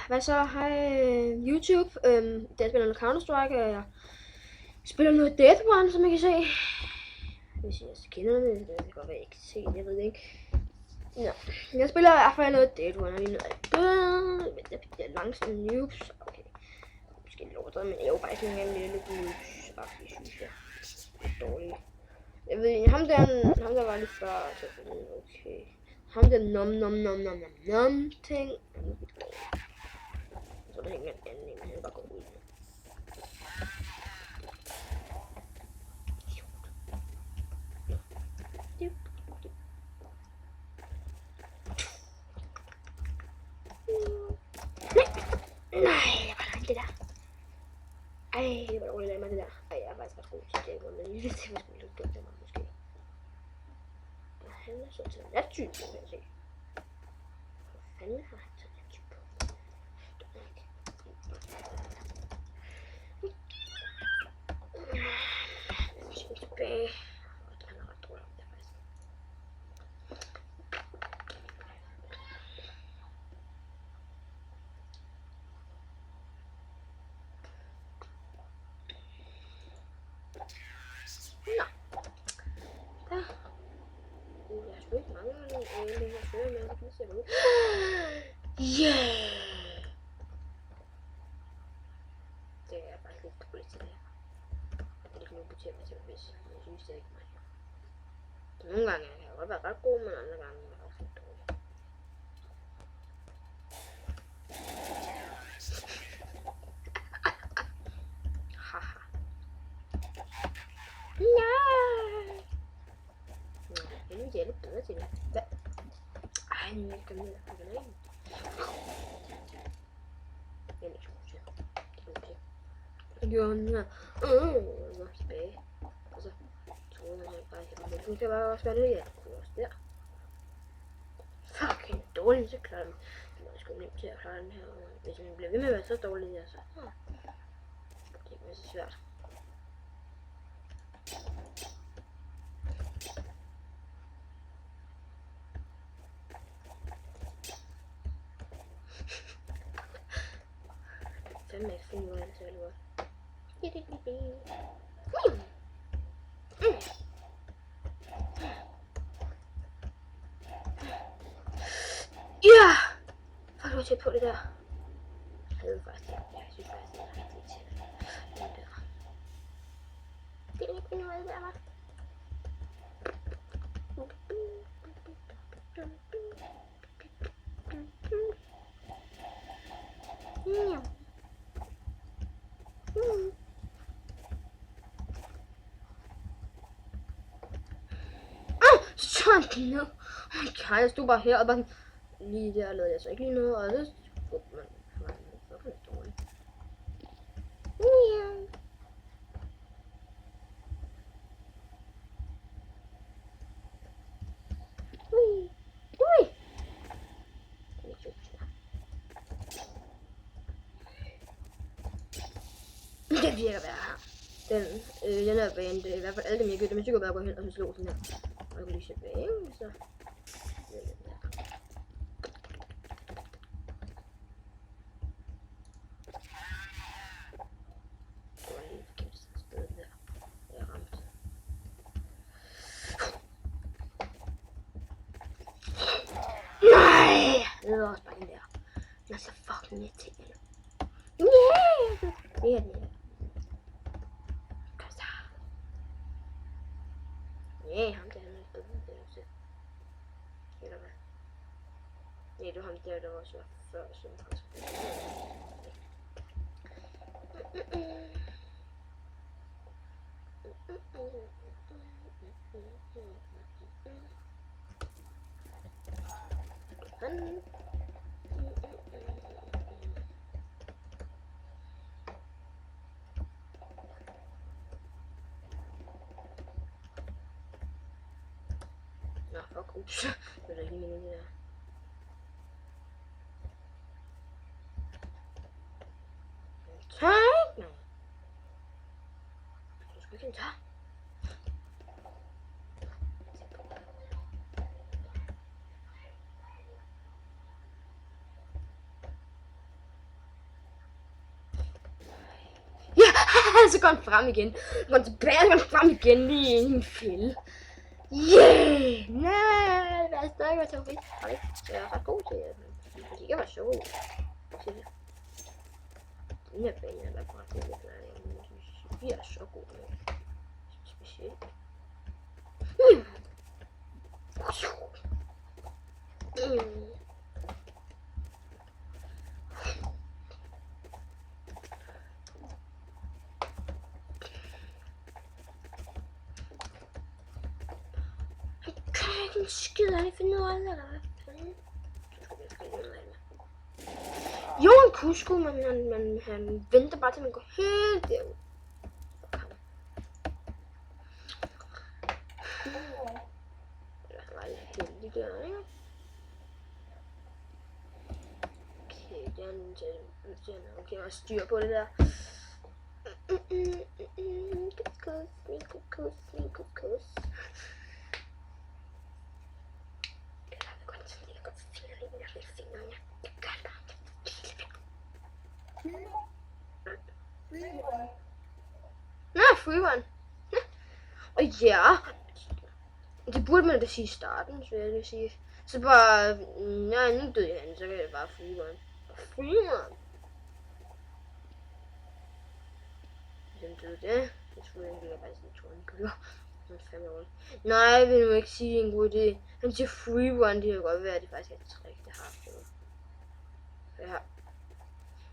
Hvad så? Hej YouTube. Jeg spiller noget Counter-Strike, og jeg spiller noget Death Run, som I kan se. Hvis jeg kender det, det kan godt være, jeg ikke kan se det, jeg ved det ikke. Nå, jeg spiller i hvert fald noget Death Run, og lige nu er det død. Det er langsomt noobs. Okay, måske lortet, men jeg var faktisk nogle gange lidt noobs-agtigt, synes jeg. Det er dårligt. Jeg ved ikke, ham der var lidt før, så okay. Ham der nom ting. Så der hænger en anden en, han bare går ud. Nej, det var langt det der. Ej, det var dårligt af mig det der. Ej, jeg er faktisk ret god til det, men lige til at spille lidt dumt af mig måske. Og han er så til nattyp, kan jeg se. Hvor fanden har han til nattyp på? Det er ikke. Jeg skal tilbage. Han er ret dårlig om det faktisk. Nå. Der. Jeg har sgu ikke mange af dem. Jeg har flere med, hvordan ser det ud. Yeah! Det er faktisk lidt dårligt til det her. Det er ikke nogen butikker til at vise, men jeg synes det er ikke mig. Nogle gange kan jeg godt være ret god, men andre gange er jeg også lidt dårlig. Haha. Nej! Jeg nu er jeg lidt bedre til det. Hvad? Ej, nu er jeg kommet ned af bananen. Jeg er ikke så god til det. Jeg gjorde den her. Nå, tilbage. Og så troede jeg bare, at jeg kan bare også være det, jeg kunne også der. Fucking dårligt, så klarer den. Det var sgu nemt til at klare den her. Hvis den bliver ved med at være så dårlig, så det er så svært. Jeg kan ikke finde ud af det særlig godt. Ja! Fuck, du tæt på det der. Jeg ved faktisk det. Jeg synes faktisk, det er rigtig tæt. Den der. Det er ikke finde ud af det der, hva'? Ja. Sådan nu. Okay, jeg stod bare her og bare lige der lavede jeg så ikke lige noget, og så skubber man. Så var det dårligt. Ja. Ui. Ui. Det virker værre her. Den her bane, i hvert fald alle dem jeg gør, men sikkert bare gå hen og så slå sådan her. Og jeg kan lige sætte tilbage, så. Nej! Det var også bare den der. Den er så fucking irriterende. Yeah! Det er det. Nej, ham der, han er bedre end det også. Eller hvad? Nej, det var ham der var også var før, som faktisk. Nå, fuck, ups. Det er ikke meningen det der. Tak! Nej. Du skal ikke tage. Så går han frem igen. Så går han tilbage, så går han frem igen lige i en fælde. Yeah! Nej, det er stadig været terrorist. Så jeg er ret god til det. Det kan være så god til det. Den her bane er bare ret god til det. Vi er så gode med det. Specielt. En skid af det finde ud af det, eller hvad fanden? Jo, en kusko, men han venter bare til man går helt derud. Eller han var lidt heldig der, ikke? Okay, det er en til. Okay, jeg har styr på det der. Kus. Nå, free one. Og ja, det burde man da sige i starten, så jeg vil sige. Så bare, nej, nu døde han, så kan jeg bare free one. Free one. Hvem døde det? Jeg tror, jeg vil bare sige, at han gør. Nej, jeg vil nu ikke sige en god idé. Han siger free one, det kan godt være, at det faktisk er et trick, det har prøvet. Jeg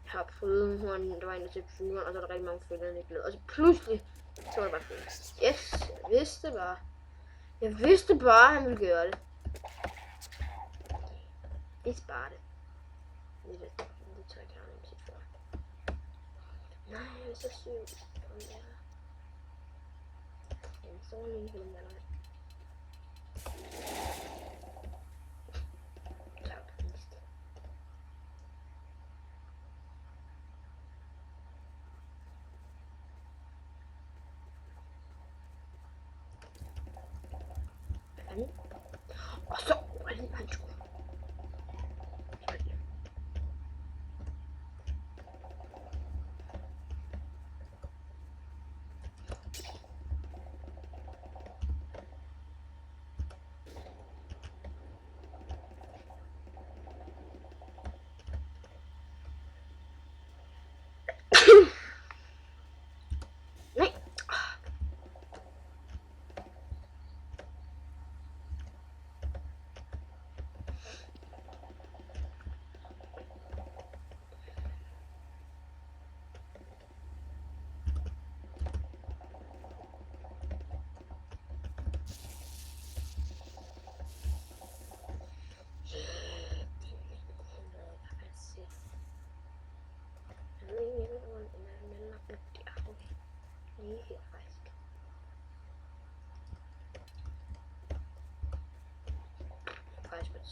har prøvet, der var en, der sagde free one, og så er der rigtig mange følgere, der ikke lavede. Og så pludselig, så var det bare free. Yes, jeg vidste bare. Jeg vidste bare, at han ville gøre det. Det bare det. Det tror jeg ikke, han har set før. Nej, jeg er så syg. Så er det en der. Og så var det en sko.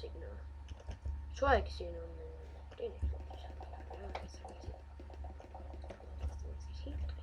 Se noget. Jeg tror jeg kan se noget, men det er ikke helt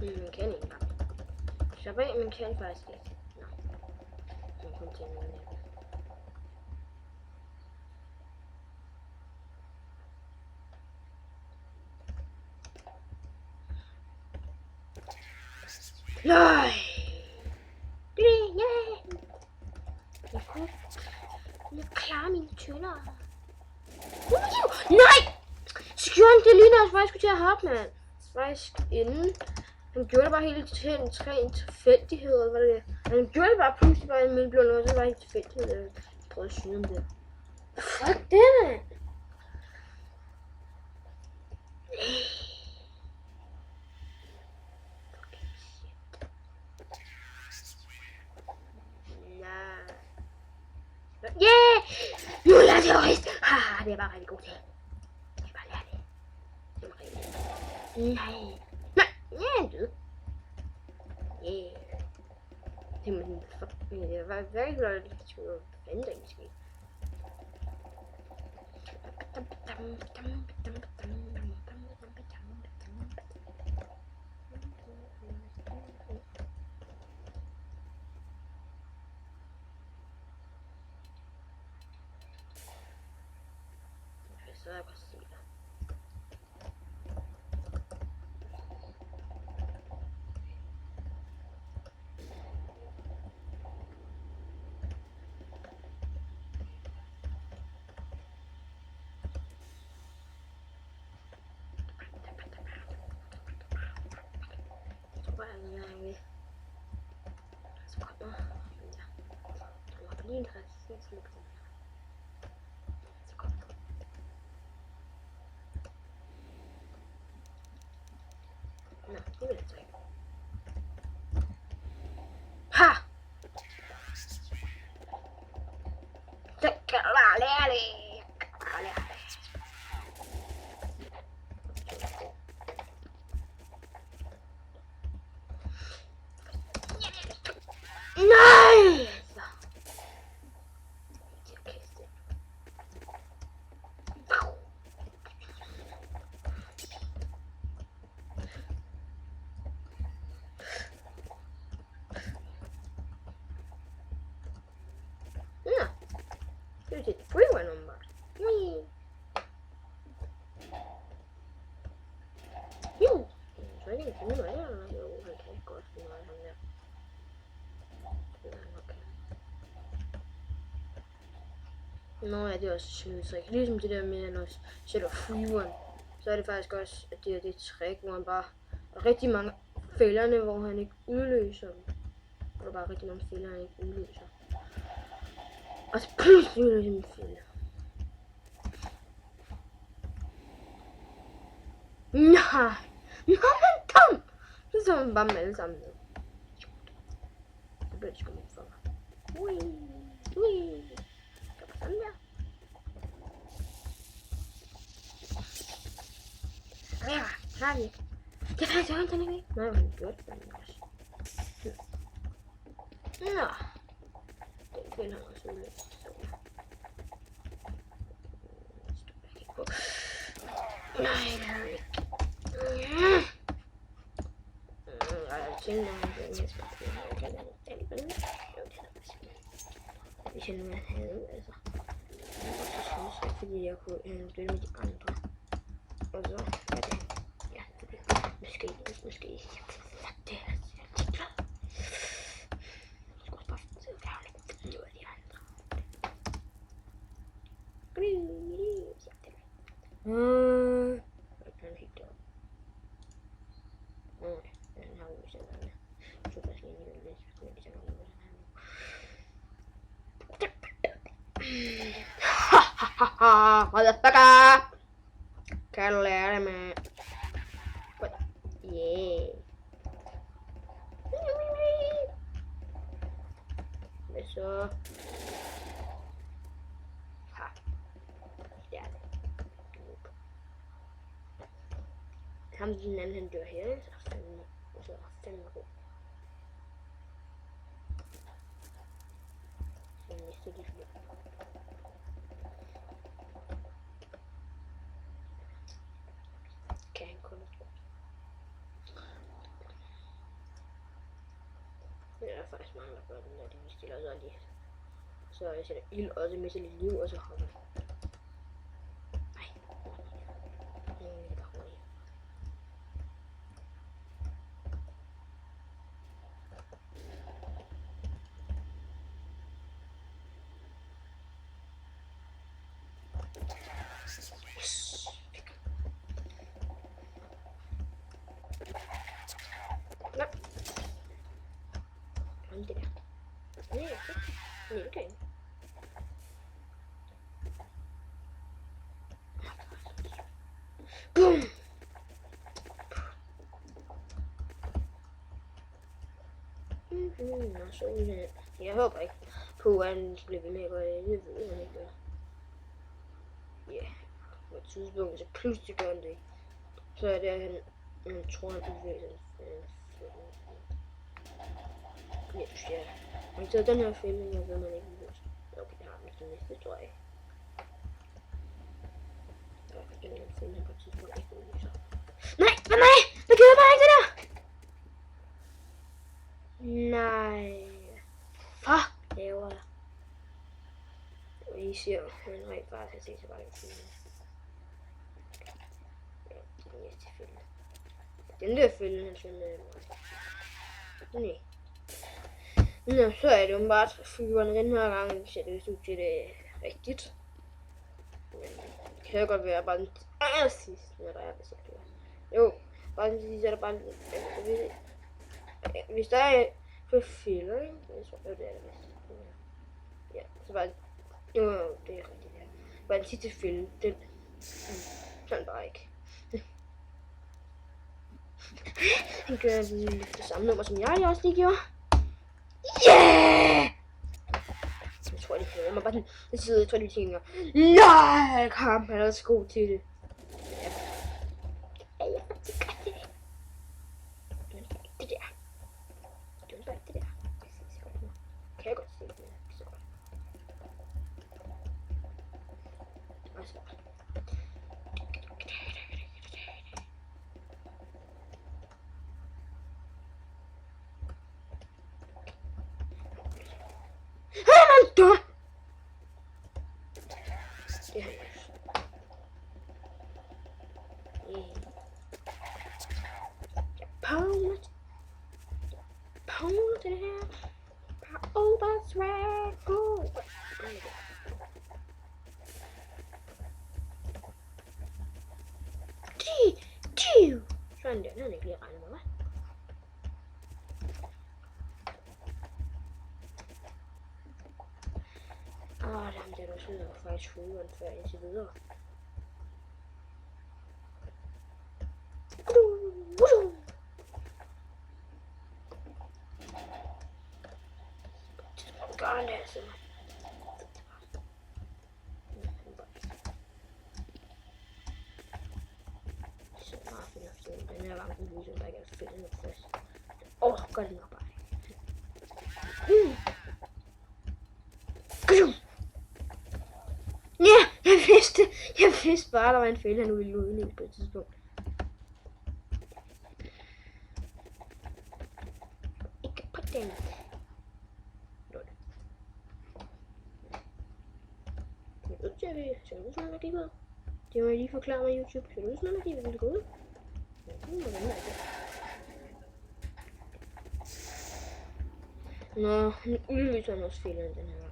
man kan ikke engang. Slap af, man kan faktisk ikke. Nå. Man kun til noget af det. Nej! Jeg klarer mine tønder. Nej! Så gjorde han det lige, når jeg faktisk skulle til at hoppe, mand. Faktisk inden. Han gjorde det bare hele tiden, en tilfældighed, eller hvad det er. Han gjorde det bare pludselig bare en middelblå, og så var det en tilfældighed, jeg prøvede at syge om det. Fuck det, mand! bare rigtig god til. Jeg kan bare lære det. Det er rigtigt. Nej. Nej. Ja, han døde. Yeah. Det var sådan, det var very glad, at jeg skulle vente, der ikke skete. Så er jeg godt se det. Så kommer der var lige en rigtig smuk. Så kommer nå, det vil jeg så ikke. Ha! Så kan du bare lære det. Bare lære det. Nej! Så. Ja, det er et freeway nummer. Jo, så er det ikke noget andet. Jo, han kan godt finde noget af ham der. Nå ja, det er også et snydetrick. Ligesom det der med, når jeg sætter freeway, så er det faktisk også, at det er det trick, hvor han bare er rigtig mange fælderne, hvor han ikke udløser dem. Hvor der bare er rigtig mange fælder, han ikke udløser. Og så pludselig udløser en fælde. Nej, men kom! Så så han bare med alle sammen ned. Så bliver det sgu lidt for mig. Ui, ui. Gør bare sådan der. Ja, klar vi. Det er faktisk højt, den ikke. Nej, han gjorde det også. Nå. Den fælde han også udløst. Nej, det har jeg ikke. Jeg tænker, at det er mest hvis jeg nu havde, altså. Jeg synes, fordi jeg kunne døde med de andre. Og så er det, ja, måske, det er lidt glad. Jeg skal også bare se, at jeg har lidt finde ud af de andre. Den er helt død. Okay, den har vi selv med. Jeg tror faktisk ikke, at jeg vil læse, men det er haha, motherfucker! Kan du lære det med? Yeah. Hvad så? Ha. Det er det. Ham den anden, han dør her, så fandme god. Så næste de flere. Kan han kun. Det er faktisk mange, der gør den der, de stiller sig lige. Så jeg sætter ild, og så mister lidt liv, og så hopper jeg. Det der. Nej, det kan jeg. Boom! Nå, så jeg håber ikke på, at han bliver ved med at gøre det. Det ved jeg ikke. Ja. tidspunkt, så pludselig gør han det. Så er det, han tror, han udvikler ja. Han tager den her film, og ved man ikke udvikler. Okay, det har han ikke næste, tror jeg ikke. Der er en eller anden film, han på et tidspunkt ikke udvikler. Nej! Det gør bare ikke det der! Nej. Fuck, laver jeg. Og I siger, han rent bare kan se sig bare i filmen. Ja, den næste film. Den der film, han synes er nej. Nå, så er det jo bare flyverne den her gang, ser det ud til det rigtigt. Men det kan jo godt være bare den sidste, når der er det, så det er. Jo, bare den sidste er der bare hvis der er for filler, ikke? Jeg tror, det er det bedste. Ja, så bare jo, det er rigtigt, ja. Bare den sidste film, den sådan bare ikke. Han gør det samme nummer, som jeg også lige gjorde. Yeah! Jeg tror, de hører mig bare den side, jeg tror, de tænker, nej, Kamp, han er så god til det. Ja, jeg faktisk godt det. Det der. Det er bare det der. Kan jeg godt se det, så godt. Og så. Dum! Det har jeg. Pound det her. Power swag. Go. Sådan der, den havde ikke lige regnet med, hva'? Jamen, det er da sådan, at faktisk hovederen før indtil videre. Gør det altså. Så meget fornuftigt. Den her gang kunne vi der ikke er fedt nok først. Gør det nok bare. Ja, jeg vidste bare, der var en fælde, han ville udnytte på et tidspunkt. Ikke på den. Ser det ud som energi på? Det må jeg lige forklare mig YouTube. Ser det ud som energi, hvad det går ud? Ja, det må den ikke. Nå, nu udløser han også fælderne den her gang.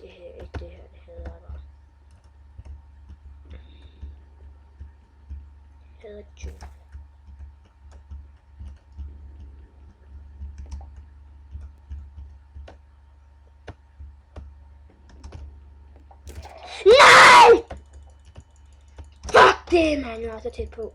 Det her ikke det her, det hader jeg bare. Jeg hader YouTube. Nej! Fuck det, man, jeg er så tæt på.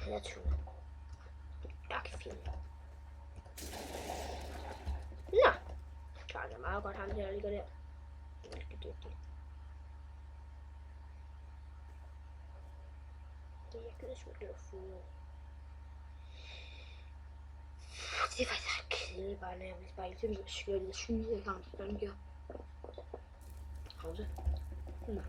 Jeg er tur. Jeg kan filme. Nå. Klar, det er meget godt, ham der ligger der. Det er dygtig. Jeg gider sgu ikke at flyve. Det er faktisk ret kedeligt bare nærmest. Bare ikke så skørt lidt syge en gang, hvordan gør. Pause. Nå.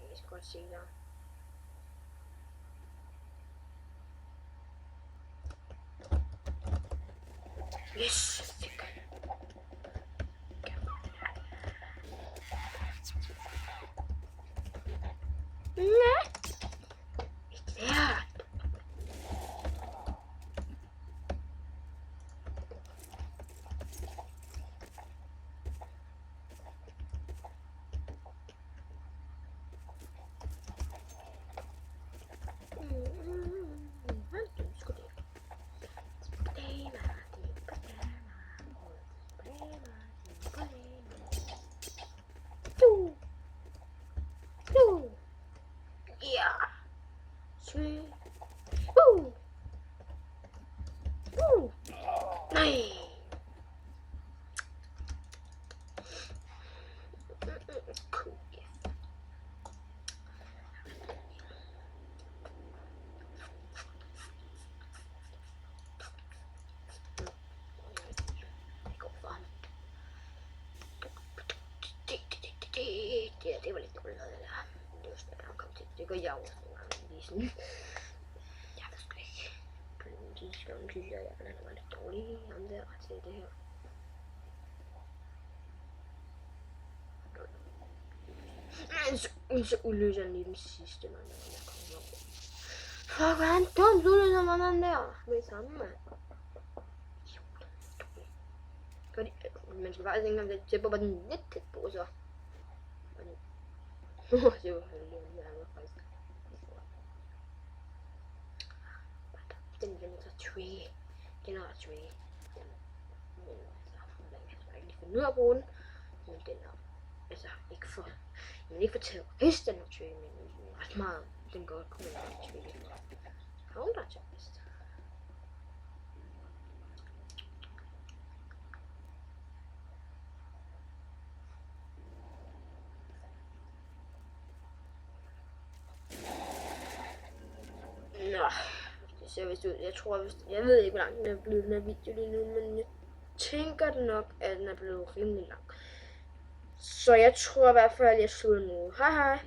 Jeg skal godt se der. Yes! Nej! Ikke der! Nej. Cool. Det var lidt dårligt det der. Det var svært at komme til. Det går jeg også nogle gange lige sådan. Jeg ved sgu ikke. De gange synes jeg, at han var lidt dårlig ham der til det her. Men så udløser han lige den sidste mand, der kommer over. Fuck, hvor er han dum, så udløser han den der. Med samme mand. Fordi man skal faktisk ikke engang det tempo var den lidt tæt på, så. Det var heldigt, faktisk. Den venter tree. Den har tree. Men altså, man kan ikke lige finde ud af at bruge den. Men den er altså ikke for terrorist, den her tree, men ret meget. Den godt kunne være en tree for counter-terrorist. Nå, det ser vist ud. Jeg ved ikke, hvor lang den er blevet, den her video lige nu, men jeg tænker nok, at den er blevet rimelig lang. Så jeg tror i hvert fald, at jeg slutter nu. Hej hej!